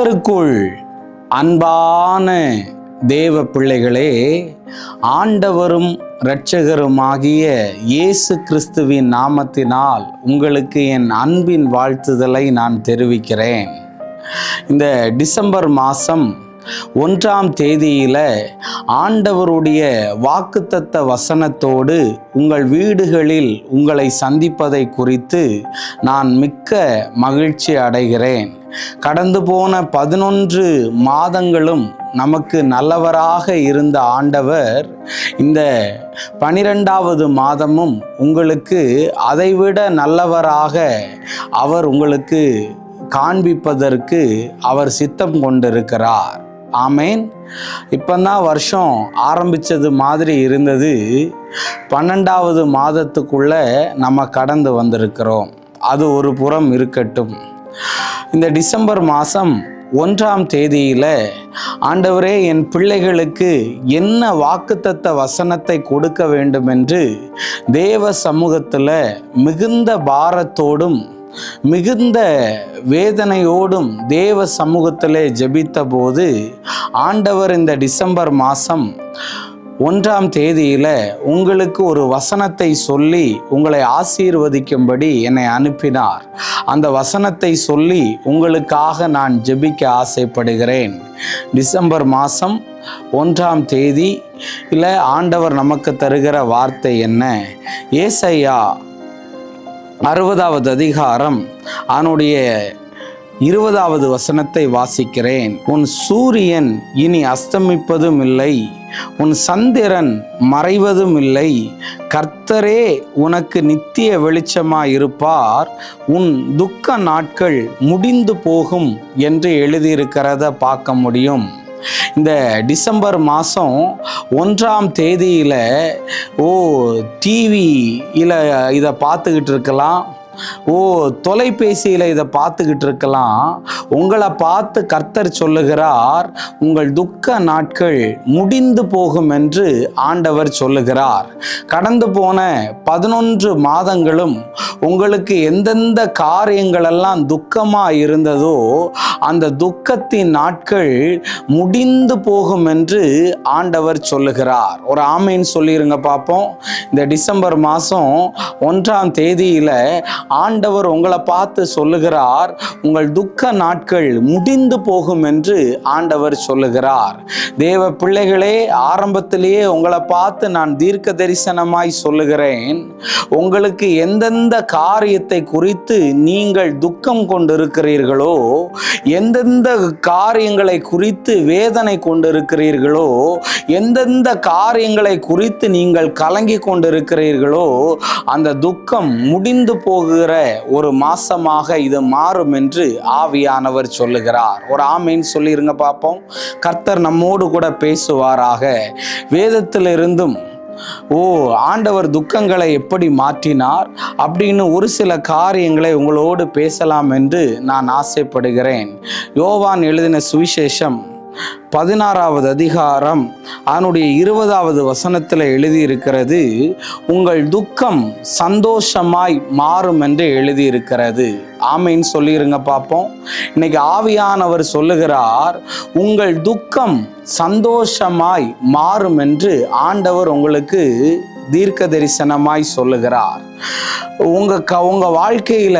கர்த்தருக்குள் அன்பான தேவ பிள்ளைகளே, ஆண்டவரும் இரட்சகருமாகிய இயேசு கிறிஸ்துவின் நாமத்தினால் உங்களுக்கு என் அன்பின் வாழ்த்துதலை நான் தெரிவிக்கிறேன். இந்த டிசம்பர் மாதம் 1ஆம் தேதியில ஆண்டவருடைய வாக்குத்தத்த வசனத்தோடு உங்கள் வீடுகளில் உங்களை சந்திப்பதை குறித்து நான் மிக்க மகிழ்ச்சி அடைகிறேன். கடந்து போன 11 மாதங்களும் நமக்கு நல்லவராக இருந்த ஆண்டவர் இந்த 12வது மாதமும் உங்களுக்கு அதைவிட நல்லவராக அவர் உங்களுக்கு காண்பிப்பதற்கு அவர் சித்தம் கொண்டிருக்கிறார். ஆமேன். இப்போதான் வருஷம் ஆரம்பித்தது மாதிரி இருந்தது. 12வது மாதத்துக்குள்ள நம்ம கடந்து வந்திருக்கிறோம். அது ஒரு புறம் இருக்கட்டும். இந்த டிசம்பர் மாதம் 1ஆம் தேதியில் ஆண்டவரே, என் பிள்ளைகளுக்கு என்ன வாக்குத்தத்த வசனத்தை கொடுக்க வேண்டும் என்று தேவ சமூகத்தில் மிகுந்த பாரத்தோடும் மிகுந்த வேதனையோடும் தேவ சமூகத்திலே ஜெபித்த போது ஆண்டவர் இந்த டிசம்பர் மாதம் 1ஆம் தேதியில் உங்களுக்கு ஒரு வசனத்தை சொல்லி உங்களை ஆசீர்வதிக்கும்படி என்னை அனுப்பினார். அந்த வசனத்தை சொல்லி உங்களுக்காக நான் ஜெபிக்க ஆசைப்படுகிறேன். டிசம்பர் மாதம் 1ஆம் தேதியில் ஆண்டவர் நமக்கு தருகிற வார்த்தை என்ன? ஏசாயா 60வது அதிகாரம் அதனுடைய 20வது வசனத்தை வாசிக்கிறேன். உன் சூரியன் இனி அஸ்தமிப்பதும் இல்லை, உன் சந்திரன் மறைவதும் இல்லை. கர்த்தரே உனக்கு நித்திய வெளிச்சமாயிருப்பார். உன் துக்க நாட்கள் முடிந்து போகும் என்று எழுதியிருக்கிறத பார்க்க முடியும். இந்த டிசம்பர் மாதம் 1ஆம் தேதியில் டிவியில் இதை பார்த்துக்கிட்டு இருக்கலாம், தொலைபேசியில் இதை பார்த்துக்கிட்டு இருக்கலாம். உங்களை பார்த்து கர்த்தர் சொல்லுகிறார், உங்கள் துக்க நாட்கள் முடிந்து போகும் என்று ஆண்டவர் சொல்லுகிறார். கடந்து போன 11 மாதங்களும் உங்களுக்கு எந்தெந்த காரியங்களெல்லாம் துக்கமாக இருந்ததோ அந்த துக்கத்தின் நாட்கள் முடிந்து போகும் என்று ஆண்டவர் சொல்லுகிறார். ஒரு ஆமேன் சொல்லிருங்க பார்ப்போம். இந்த டிசம்பர் மாதம் 1ஆம் தேதியில் ஆண்டவர் உங்களை பார்த்து சொல்லுகிறார், உங்கள் துக்க நாட்கள் முடிந்து போகும் என்று ஆண்டவர் சொல்லுகிறார். தேவ பிள்ளைகளே, ஆரம்பத்திலேயே உங்களை பார்த்து நான் தீர்க்க தரிசனமாய் சொல்லுகிறேன், உங்களுக்கு எந்தெந்த காரியத்தை குறித்து நீங்கள் துக்கம் கொண்டிருக்கிறீர்களோ, எந்தெந்த காரியங்களை குறித்து வேதனை கொண்டிருக்கிறீர்களோ, எந்தெந்த காரியங்களை குறித்து நீங்கள் கலங்கி கொண்டிருக்கிறீர்களோ, அந்த துக்கம் முடிந்து போகிற ஒரு மாசமாக இது மாறும் என்று ஆவியானவர் சொல்லுகிறார். ஒரு ஆமீன் சொல்லிருங்க பார்ப்போம். கர்த்தர் நம்மோடு கூட பேசுவாராக. வேதத்திலிருந்தும் ஆண்டவர் துக்கங்களை எப்படி மாற்றினார் அப்படின்னு ஒரு சில காரியங்களை உங்களோடு பேசலாம் என்று நான் ஆசைப்படுகிறேன். யோவான் எழுதின சுவிசேஷம் 16வது அதிகாரம் அதனுடைய 20வது வசனத்தில் எழுதியிருக்கிறது, உங்கள் துக்கம் சந்தோஷமாய் மாறும் என்று எழுதியிருக்கிறது. ஆமீன் சொல்லிருங்க பார்ப்போம். இன்னைக்கு ஆவியானவர் சொல்லுகிறார், உங்கள் துக்கம் சந்தோஷமாய் மாறும் என்று ஆண்டவர் உங்களுக்கு தீர்க்க தரிசனமாய் சொல்லுகிறார். உங்க வாழ்க்கையில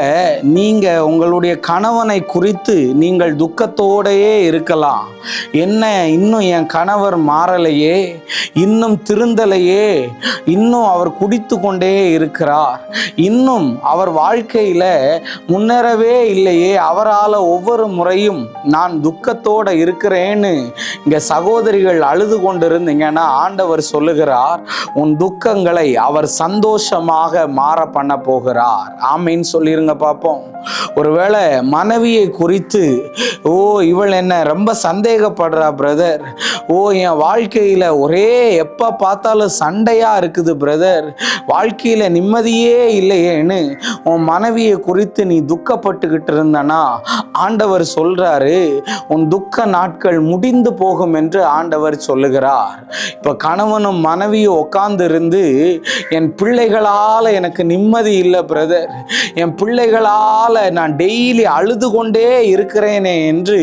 நீங்க உங்களுடைய கணவனை குறித்து நீங்கள் துக்கத்தோடையே இருக்கலாம். என்ன, இன்னும் என் கணவர் மாறலையே, இன்னும் திருந்தலையே, இன்னும் அவர் குடித்து கொண்டே இருக்கிறார், இன்னும் அவர் வாழ்க்கையில முன்னேறவே இல்லையே, அவரால் ஒவ்வொரு முறையும் நான் துக்கத்தோட இருக்கிறேன்னு இங்க சகோதரிகள் அழுது கொண்டிருந்தீங்கன்னா ஆண்டவர் சொல்லுகிறார், உன் துக்கங்களை அவர் சந்தோஷமாக மாற பண்ண போகிறார். ஆமீன் சொல்லிருங்க பார்ப்போம். ஒருவேளை மனைவியை குறித்து இவள் என்ன ரொம்ப சந்தேகப்படுறா பிரதர், என் வாழ்க்கையில ஒரே எப்ப பார்த்தாலும் சண்டையா இருக்குது பிரதர், வாழ்க்கையில நிம்மதியே இல்லையேன்னு உன் மனைவியை குறித்து நீ துக்கப்பட்டுக்கிட்டு இருந்தனா ஆண்டவர் சொல்றாரு, உன் துக்க நாட்கள் முடிந்து போகும் என்று ஆண்டவர் சொல்லுகிறார். இப்போ கணவனும் மனைவியும் உட்கார்ந்து இருந்து, என் பிள்ளைகளால் எனக்கு நிம்மதி இல்லை பிரதர், என் பிள்ளைகளால் நான் டெய்லி அழுது கொண்டே இருக்கிறேனே என்று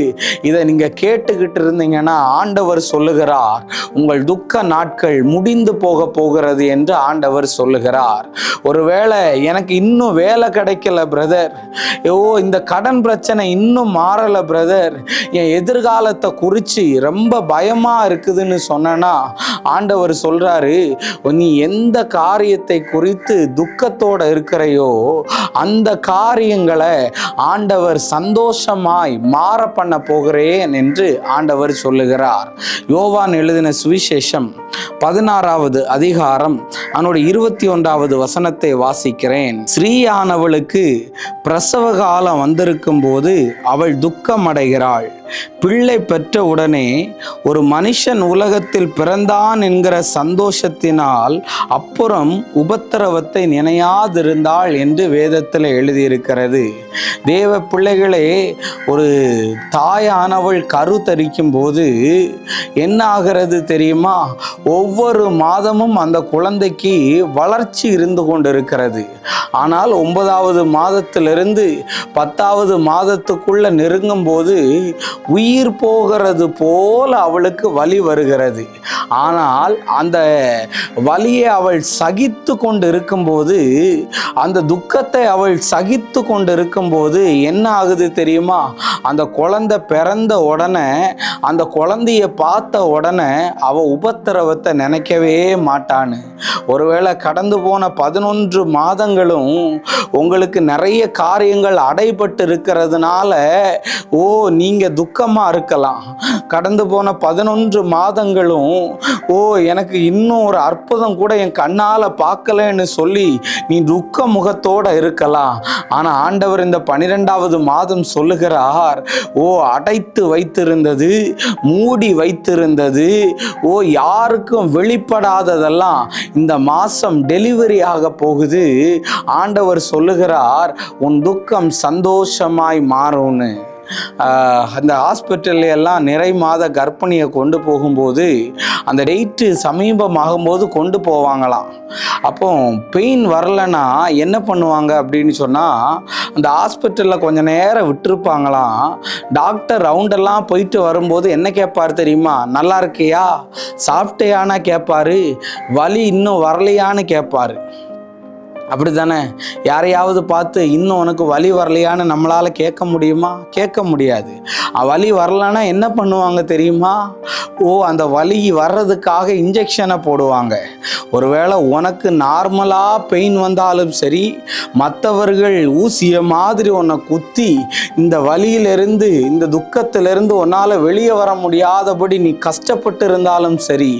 இதை நீங்கள் கேட்டுக்கிட்டு இருந்தீங்கன்னா ஆண்டவர் சொல்லுகிறார், உங்கள் துக்க நாட்கள் முடிந்து போகிறது என்று ஆண்டவர் சொல்லுகிறார். ஒருவேளை எனக்கு இன்னும் வேலை கிடைக்கல பிரதர், இந்த கடன் பிரச்சனை இன்னும் மாறல பிரதர், என் எதிர்காலத்தை குறித்து ரொம்ப பயமா இருக்குதுன்னு சொன்னா ஆண்டவர் சொல்றாரு, நீ எந்த காரியத்தை குறித்து துக்கத்தோட இருக்கிறையோ அந்த காரியங்களை ஆண்டவர் சந்தோஷமாய் மாற பண்ண போகிறேன் என்று ஆண்டவர் சொல்லுகிறார். யோவான் எழுதின சுவிசேஷம் 16வது அதிகாரம் அவனுடைய 21வது வசனத்தை வாசிக்கிறேன். ஸ்ரீயானவளுக்கு பிரசவ காலம் வந்திருக்கும் போது அவள் துக்கம் அடைகிறாள். பிள்ளை பெற்ற உடனே ஒரு மனுஷன் உலகத்தில் பிறந்தான் என்கிற சந்தோஷத்தினால் அப்புறம் உபத்திரவத்தை நினையாதிருந்தாள் என்று வேதத்தில் எழுதியிருக்கிறது. தேவ பிள்ளைகளே, ஒரு தாயானவள் கரு தரிக்கும் போது என்ன ஆகிறது தெரியுமா? ஒவ்வொரு மாதமும் அந்த குழந்தைக்கு வளர்ச்சி இருந்து கொண்டிருக்கிறது. ஆனால் 9வது மாதத்திலிருந்து 10வது மாதத்துக்குள்ள நெருங்கும் போது உயிர் போகிறது போல அவளுக்கு வலி வருகிறது. ஆனால் அந்த வலியை அவள் சகித்து கொண்டு இருக்கும்போது, அந்த துக்கத்தை அவள் சகித்து கொண்டு இருக்கும்போது என்ன ஆகுது தெரியுமா? அந்த குழந்தை பிறந்த உடனே, அந்த குழந்தைய பார்த்த உடனே அவ உபத்திரவத்தை நினைக்கவே மாட்டான்னு. ஒருவேளை கடந்து போன 11 மாதங்களும் உங்களுக்கு நிறைய காரியங்கள் அடைபட்டு இருக்கிறதுனால நீங்க துக்கமா இருக்கலாம். கடந்து போன 11 மாதங்களும் எனக்கு இன்னும் ஒரு அற்புதம் கூட என் கண்ணால பார்க்கலன்னு சொல்லி நீ துக்க முகத்தோட இருக்கலாம். ஆனா ஆண்டவர் இந்த 12வது மாதம் சொல்லுகிறார், அடைத்து வைத்திருந்தது, மூடி வைத்திருந்தது, யாருக்கும் வெளிப்படாததெல்லாம் இந்த மாசம் டெலிவரி ஆக போகுது. ஆண்டவர் சொல்லுகிறார், உன் துக்கம் சந்தோஷமாய் மாறும்னு. அந்த ஹாஸ்பிட்டல்ல எல்லாம் நிறை மாத கர்ப்பிணியை கொண்டு போகும்போது அந்த டேட்டு சமீபமாகும்போது கொண்டு போவாங்களாம். அப்போ பெயின் வரலன்னா என்ன பண்ணுவாங்க அப்படின்னு சொன்னால், அந்த ஹாஸ்பிட்டலில் கொஞ்சம் நேரம் விட்டுருப்பாங்களாம். டாக்டர் ரவுண்டெல்லாம் போயிட்டு வரும்போது என்ன கேட்பார் தெரியுமா? நல்லா இருக்கியா, சாப்பிட்டையானா கேட்பாரு, வலி இன்னும் வரலையான்னு கேட்பாரு. அப்படி தானே? யாரையாவது பார்த்து இன்னும் உனக்கு வலி வரலையான்னு நம்மளால் கேட்க முடியுமா? கேட்க முடியாது. வலி வரலன்னா என்ன பண்ணுவாங்க தெரியுமா? அந்த வலி வர்றதுக்காக இன்ஜெக்ஷனை போடுவாங்க. ஒருவேளை உனக்கு நார்மலாக பெயின் வந்தாலும் சரி, மற்றவர்கள் ஊசிய மாதிரி உன்னை குத்தி இந்த வலியிலிருந்து, இந்த துக்கத்திலிருந்து உன்னால் வெளியே வர முடியாதபடி நீ கஷ்டப்பட்டு இருந்தாலும் சரி,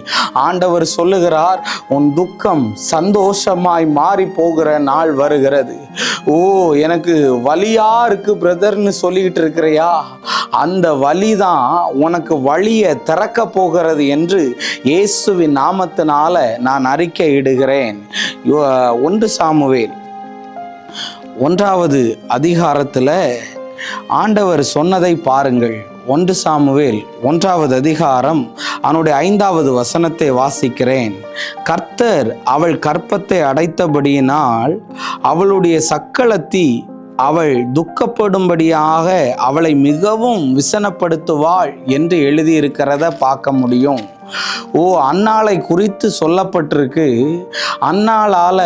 ஆண்டவர் சொல்லுகிறார், உன் துக்கம் சந்தோஷமாய் மாறி போகிற நாள் வருகிறது. எனக்கு வலியா இருக்கு பிரதர்னு சொல்லிக்கிட்டு இருக்கிறியா? அந்த வலிதான் உனக்கு வழியை திறக்க போகிறது என்று இயேசுவின் நாமத்தினால நான் அறிக்கை இடுகிறேன். 1 சாமுவேல் 1வது அதிகாரத்தில் ஆண்டவர் சொன்னதை பாருங்கள். 1 சாமுவேல் 1வது அதிகாரம் அவனுடைய 5வது வசனத்தை வாசிக்கிறேன். கர்த்தர் அவள் கற்பத்தை அடைத்தபடியினால் அவளுடைய சக்களத்தி அவள் துக்கப்படும்படியாக அவளை மிகவும் விசனப்படுத்துவாள் என்று எழுதியிருக்கிறத பார்க்க முடியும். அன்னாளை குறித்து சொல்லப்பட்டிருக்கு. அன்னாளால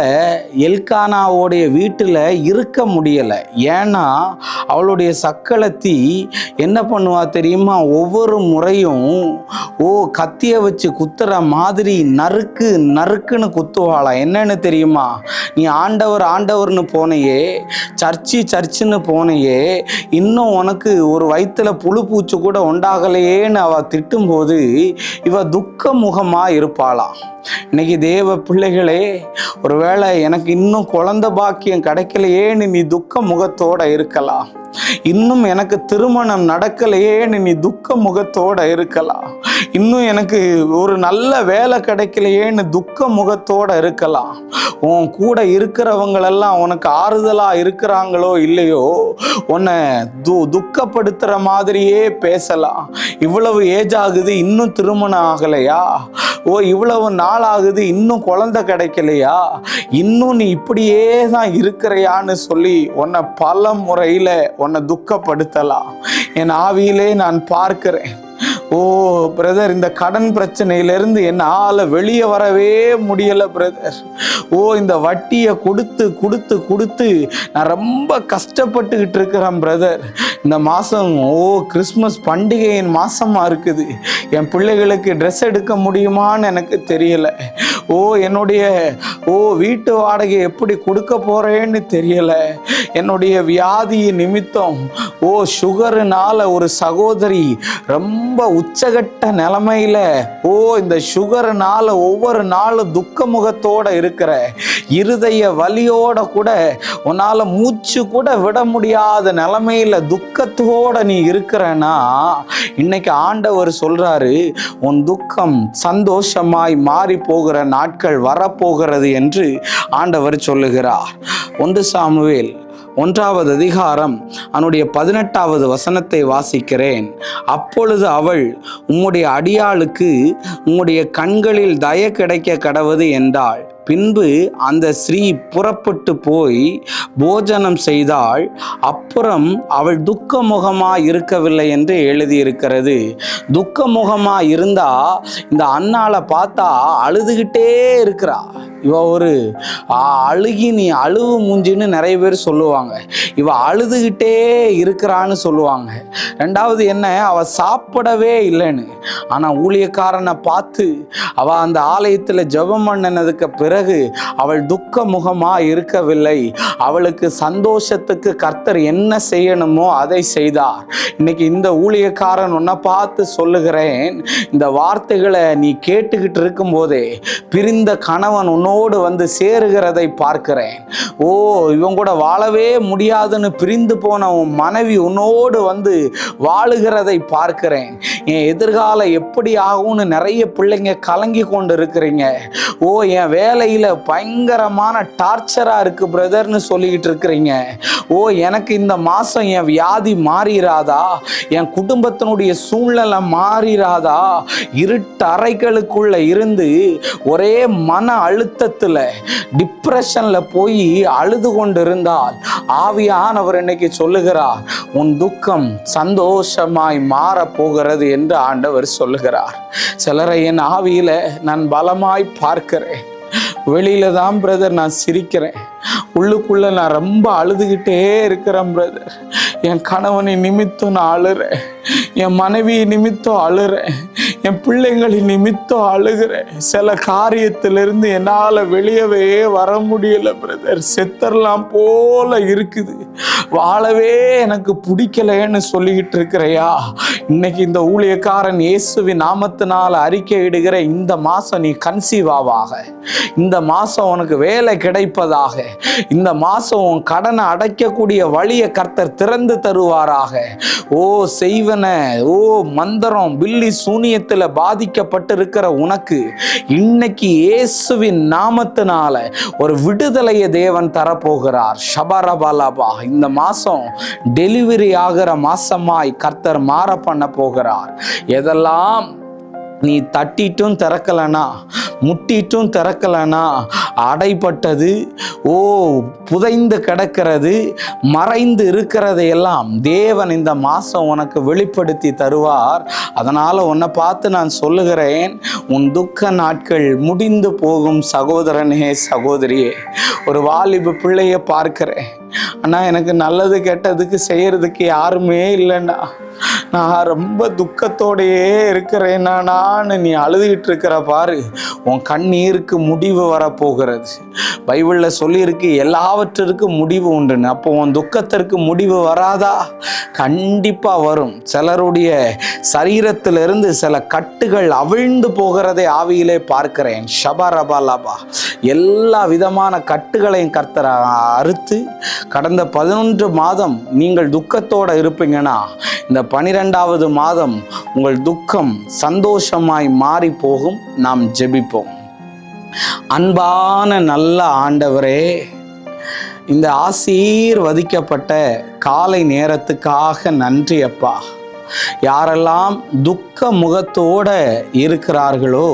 எல்கானாவோடைய வீட்டில் இருக்க முடியலை. ஏன்னா அவளுடைய சக்களத்தி என்ன பண்ணுவா தெரியுமா? ஒவ்வொரு முறையும் கத்தியை வச்சு குத்துற மாதிரி நறுக்கு நறுக்குன்னு குத்துவாளாம். என்னன்னு தெரியுமா? நீ ஆண்டவர்னு போனையே, சர்ச்சுன்னு போனையே, இன்னும் உனக்கு ஒரு வயிற்றுல புழு பூச்சி கூட உண்டாகலையேன்னு அவ திட்டும்போது இவ துக்க முகமா இருப்பாளாம். இன்னைக்கு தேவ பிள்ளைகளே, ஒருவேளை எனக்கு இன்னும் குழந்தை பாக்கியம் கிடைக்கலையேன்னு நீ துக்க முகத்தோட இருக்கலாம். இன்னும் எனக்கு திருமணம் நடக்கலையேன்னு நீ துக்க முகத்தோட இருக்கலாம். இன்னும் எனக்கு ஒரு நல்ல வேலை கிடைக்கலையேன்னு துக்க முகத்தோட இருக்கலாம். உன் கூட இருக்கிறவங்களெல்லாம் உனக்கு ஆறுதலா இருக்கிறாங்களோ இல்லையோ, உன்னை துக்கப்படுத்துற மாதிரியே பேசலாம். இவ்வளவு ஏஜ் ஆகுது இன்னும் திருமணம் ஆகலையா? இவ்வளவு நாள் ஆகுது இன்னும் குழந்தை கிடைக்கலையா? இன்னும் நீ இப்படியே தான் இருக்கிறையான்னு சொல்லி உன்னை பல முறையில உன்னை துக்கப்படுத்தலாம். என் ஆவியிலே நான் பார்க்கிறேன். பிரதர், இந்த கடன் பிரச்சனையிலிருந்து என்னால் வெளியே வரவே முடியல பிரதர். இந்த வட்டியை கொடுத்து கொடுத்து கொடுத்து நான் ரொம்ப கஷ்டப்பட்டுக்கிட்டு இருக்கிறேன் பிரதர். இந்த மாதம் கிறிஸ்மஸ் பண்டிகையின் மாசமா இருக்குது. என் பிள்ளைகளுக்கு ட்ரெஸ் எடுக்க முடியுமான்னு எனக்கு தெரியல. என்னுடைய வீட்டு வாடகை எப்படி கொடுக்க போறேன்னு தெரியல. என்னுடைய வியாதி நிமித்தம் சுகருனால ஒரு சகோதரி ரொம்ப உச்சகட்ட நிலைமையில இந்த சுகருனால ஒவ்வொரு நாளும் துக்க முகத்தோட இருக்கிற, இருதய வலியோட கூட உன்னால மூச்சு கூட விட முடியாத நிலைமையில துக்கத்தோட நீ இருக்கிறனா, இன்னைக்கு ஆண்டவர் சொல்றாரு, உன் துக்கம் சந்தோஷமாய் மாறி போகிற நாட்கள் வரப்போகிறது என்று ஆண்டவர் சொல்லுகிறார். 1 சாமுவேல் 1ஆவது அதிகாரம் அவனுடைய 18வது வசனத்தை வாசிக்கிறேன். அப்பொழுது அவள், உம்முடைய அடியாளுக்கு உம்முடைய கண்களில் தய கிடைக்க கடவது என்றாள். பின்பு அந்த ஸ்ரீ புறப்பட்டு போய் போஜனம் செய்தாள். அப்புறம் அவள் துக்கமுகமாக இருக்கவில்லை என்று எழுதியிருக்கிறது. துக்கமுகமாக இருந்தா இந்த அண்ணாளை பார்த்தா அழுதுகிட்டே இருக்கிறா. இவ ஒரு அழுகி நீ அழுவு மூஞ்சின்னு நிறைய பேர் சொல்லுவாங்க. இவ அழுதுகிட்டே இருக்கிறான்னு சொல்லுவாங்க. ரெண்டாவது என்ன, அவ சாப்பிடவே இல்லைன்னு. ஆனால் ஊழியக்காரனை பார்த்து அவ அந்த ஆலயத்தில் ஜெபம் பண்ணினதுக்கு பிறகு அவள் துக்க முகமாக இருக்கவில்லை. அவளுக்கு சந்தோஷத்துக்கு கர்த்தர் என்ன செய்யணுமோ அதை செய்தார். இன்னைக்கு இந்த ஊழியக்காரன் உன்னை பார்த்து சொல்லுகிறேன், இந்த வார்த்தைகளை நீ கேட்டுக்கிட்டு இருக்கும் போதே பிரிந்த கணவன் உன்னோடு வந்து சேருகிறதை பார்க்கிறேன். இவன் கூட வாழவே முடியாதுன்னு பிரிந்து போன உன் மனைவி உன்னோடு வந்து வாழுகிறதை பார்க்கிறேன். என் எதிர்காலம் எப்படி ஆகும்னு நிறைய பிள்ளைங்க கலங்கி கொண்டு இருக்கிறீங்க. என் வேலையில் பயங்கரமான டார்ச்சராக இருக்குது பிரதர்னு சொல்லிக்கிட்டு இருக்கிறீங்க. எனக்கு இந்த மாதம் என் வியாதி மாறிராதா? என் குடும்பத்தினுடைய சூழ்நிலை மாறிராதா? இருட்டறைகளுக்குள்ள இருந்து ஒரே மன அழுத்தத்தில் டிப்ரெஷனில் போய் அழுது கொண்டு இருந்தால் ஆவியானவர் இன்னைக்கு சொல்லுகிறார், உன் துக்கம் சந்தோஷமாய் மாறப்போகிறது என்று ஆண்டவர் சொல்லுகிறார். சிலரை என் ஆவியில நான் பலமாய் பார்க்கிறேன். வெளியில தான் பிரதர் நான் சிரிக்கிறேன், உள்ளுக்குள்ள நான் ரொம்ப அழுதுகிட்டே இருக்கிறேன் பிரதர். என் கணவனை நிமித்தம் நான் அழுறேன், என் மனைவி நிமித்தம் அழுறேன், என் பிள்ளைங்களின் நிமித்தம் அழுகிறேன். சில காரியத்திலிருந்து என்னால் வெளியவே வர முடியல பிரதர். செத்தரலாம் போல இருக்குது, வாழவே எனக்கு பிடிக்கலன்னு சொல்லிக்கிட்டு இருக்கிறையா? இன்னைக்கு இந்த ஊழியக்காரன் இயேசுவின் நாமத்தினால் அறிக்கை இடுகிற, இந்த மாதம் நீ கன்சீவ் ஆவாக, இந்த மாதம் உனக்கு வேலை கிடைப்பதாக, இந்த மாதம் உன் கடனை அடைக்கக்கூடிய வழியை கர்த்தர் திறந்து தருவாராக. செய்வன மந்திரம் பில்லி சூனியத்தில் பாதிக்கப்பட்டிருக்கிற உனக்கு இன்னைக்கு இயேசுவின் நாமத்தினால ஒரு விடுதலையை தேவன் தரப்போகிறார். ஷபரபலபா, இந்த மாசம் டெலிவரி ஆகிற மாசமாய் கர்த்தர் மாற பண்ண போகிறார். எதெல்லாம் நீ தட்டிட்டும் திறக்கலனா, முட்டிட்டும் திறக்கலனா, அடைப்பட்டது, புதைந்து கிடக்கிறது, மறைந்து இருக்கிறதையெல்லாம் தேவன் இந்த மாதம் உனக்கு வெளிப்படுத்தி தருவார். அதனால் உன்னை பார்த்து நான் சொல்லுகிறேன், உன் துக்க நாட்கள் முடிந்து போகும் சகோதரனே, சகோதரியே. ஒரு வாலிப பிள்ளைய பார்க்கிறேன், ஆனால் எனக்கு நல்லது கெட்டதுக்கு செய்யறதுக்கு யாருமே இல்லைண்ணா. நான் ரொம்ப துக்கத்தோடையே இருக்கிறேனான்னு நீ அழுதுகிட்டு இருக்கிற பாரு, உன் கண்ணீருக்கு முடிவு வரப்போகிறது. பைபிளில் சொல்லியிருக்கு எல்லாவற்றிற்கும் முடிவு உண்டுன்னு. அப்போ உன் துக்கத்திற்கு முடிவு வராதா? கண்டிப்பாக வரும். சிலருடைய சரீரத்திலிருந்து சில கட்டுகள் அவிழ்ந்து போகிறதை ஆவியிலே பார்க்கிறேன். ஷபரபாலாபா, எல்லா விதமான கட்டுகளையும் கர்த்தர் அறுத்து, கடந்த 11 மாதம் நீங்கள் துக்கத்தோடு இருப்பீங்கன்னா இந்த 12வது மாதம் உங்கள் துக்கம் சந்தோஷமாய் மாறி போகும். நாம் ஜெபிப்போம். அன்பான நல்ல ஆண்டவரே, இந்த ஆசீர்வதிக்கப்பட்ட காலை நேரத்துக்காக நன்றி அப்பா. யாரெல்லாம் துக்க முகத்தோட இருக்கிறார்களோ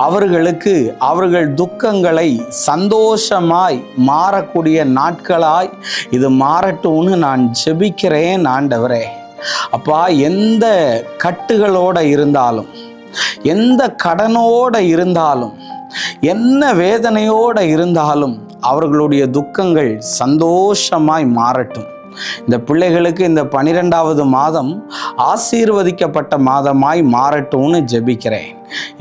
அவர்களுக்கு அவர்கள் துக்கங்களை சந்தோஷமாய் மாறக்கூடிய நாட்களாய் இது மாறட்டும்னு நான் ஜெபிக்கிறேன் ஆண்டவரே. அப்பா, எந்த கட்டுகளோடு இருந்தாலும், எந்த கடனோடு இருந்தாலும், என்ன வேதனையோடு இருந்தாலும் அவர்களுடைய துக்கங்கள் சந்தோஷமாய் மாறட்டும். இந்த பிள்ளைகளுக்கு இந்த 12வது மாதம் ஆசீர்வதிக்கப்பட்ட மாதமாய் மாறட்டும்னு ஜெபிக்கிறேன்.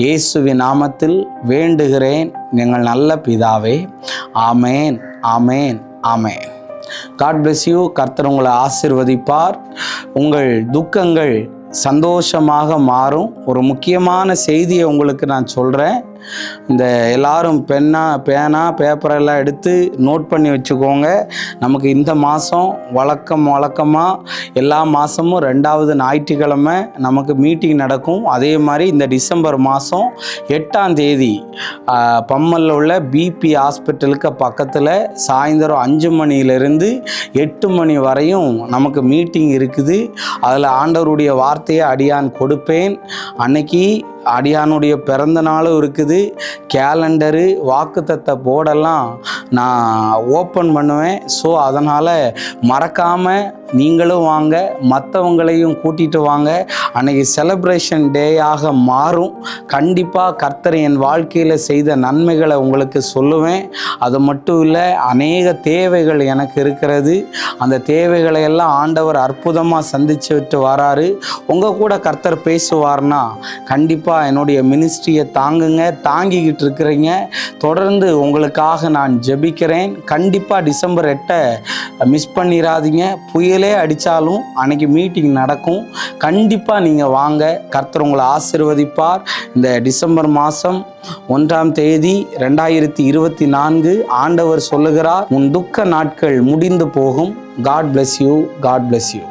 இயேசுவின் நாமத்தில் வேண்டுகிறேன் எங்கள் நல்ல பிதாவே. ஆமேன், ஆமேன், ஆமேன். God bless you. கர்த்தர் உங்களை ஆசீர்வதிப்பார். உங்கள் துக்கங்கள் சந்தோஷமாக மாறும். ஒரு முக்கியமான செய்தியை உங்களுக்கு நான் சொல்கிறேன். இந்த எல்லாரும் பேனா பேப்பரெல்லாம் எடுத்து நோட் பண்ணி வச்சுக்கோங்க. நமக்கு இந்த மாதம் வழக்கமாக எல்லா மாதமும் 2வது ஞாயிற்றுக்கிழமை நமக்கு மீட்டிங் நடக்கும். அதே மாதிரி இந்த டிசம்பர் மாதம் 8ஆம் தேதி பம்மலில் உள்ள பிபி ஹாஸ்பிட்டலுக்கு பக்கத்தில் சாயந்தரம் 5 மணியிலிருந்து 8 மணி வரையும் நமக்கு மீட்டிங் இருக்குது. அதில் ஆண்டவருடைய வார்த்தையை அடியான் கொடுப்பேன். அன்னைக்கு அடியானுடைய பிறந்த நாளும் இருக்குது. கேலண்டரு வாக்குத்தத்த போர்டெல்லாம் நான் ஓப்பன் பண்ணுவேன். ஸோ அதனால் மறக்காமல் நீங்களும் வாங்க, மற்றவங்களையும் கூட்டிகிட்டு வாங்க. அன்றைக்கி செலிப்ரேஷன் டேயாக மாறும். கண்டிப்பாக கர்த்தர் என் வாழ்க்கையில் செய்த நன்மைகளை உங்களுக்கு சொல்லுவேன். அது மட்டும் இல்லை, அநேக தேவைகள் எனக்கு இருக்கிறது. அந்த தேவைகளை எல்லாம் ஆண்டவர் அற்புதமாக சந்திச்சு விட்டு வராரு. உங்கள் கூட கர்த்தர் பேசுவார்னா கண்டிப்பாக என்னுடைய மினிஸ்ட்ரியை தாங்கிக்கிட்டு இருக்கிறீங்க. தொடர்ந்து உங்களுக்காக நான் ஜெபிக்கிறேன். கண்டிப்பாக டிசம்பர் 8 மிஸ் பண்ணிடாதீங்க. புயலே அடித்தாலும் அன்னைக்கு மீட்டிங் நடக்கும். கண்டிப்பாக நீங்கள் வாங்க. கர்த்தர் உங்களை ஆசீர்வதிப்பார். இந்த டிசம்பர் மாதம் 1ஆம் தேதி 2024 ஆண்டவர் சொல்லுகிறார், உன் துக்க நாட்கள் முடிந்து போகும். God bless you. God bless you.